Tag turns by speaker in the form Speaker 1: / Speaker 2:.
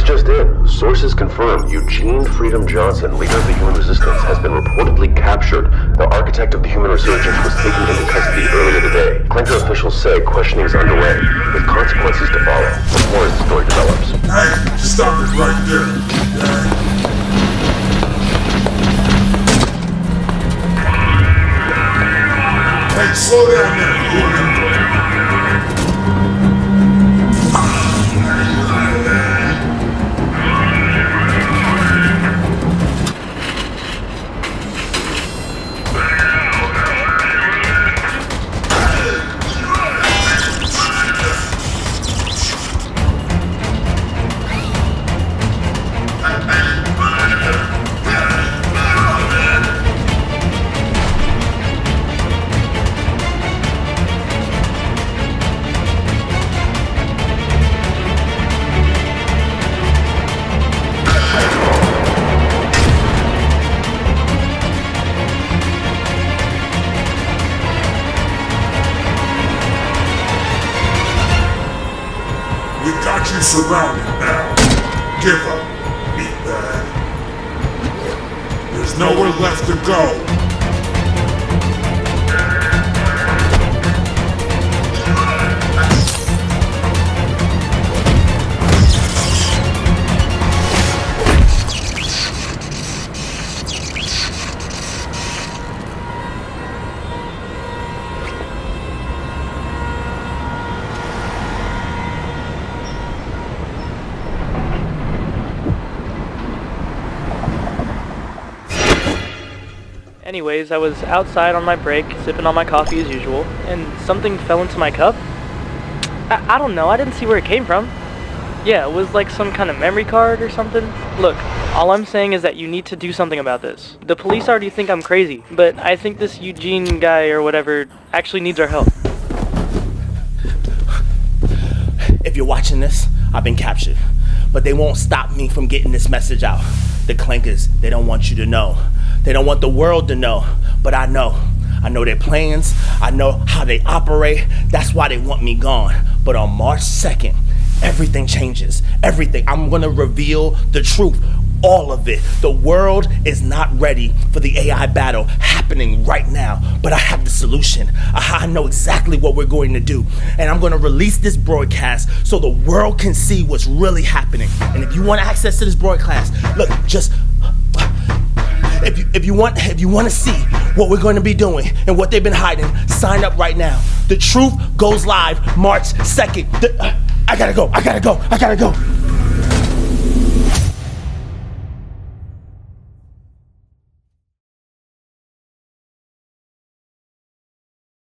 Speaker 1: just in. Sources confirm Eugene Freedom Johnson, leader of the human resistance, has been reportedly captured. The architect of the human resurgence was taken into custody earlier today. Clanker officials say questioning is underway, with consequences to follow. More as the story develops.
Speaker 2: Hey, stop it right there. Hey, slow down there. We got you surrounded now. Give up, meatbag. There's nowhere left to go.
Speaker 3: Anyways, I was outside on my break, sipping on my coffee as usual, and something fell into my cup. I don't know, I didn't see where it came from. Yeah, it was like some kind of memory card or something. Look, all I'm saying is that you need to do something about this. The police already think I'm crazy, but I think this Eugene guy or whatever actually needs our help.
Speaker 4: If you're watching this, I've been captured. But they won't stop me from getting this message out. The Clankers, they don't want you to know. They don't want the world to know, but I know. I know their plans. I know how they operate. That's why they want me gone. But on March 2nd, everything changes. Everything. I'm gonna reveal the truth. All of it. The world is not ready for the AI battle happening right now, but I have the solution. I know exactly what we're going to do, and I'm going to release this broadcast so the world can see what's really happening. And if you want access to this broadcast, look, just if you want to see what we're going to be doing and what they've been hiding, sign up right now. The truth goes live March 2nd. I gotta go.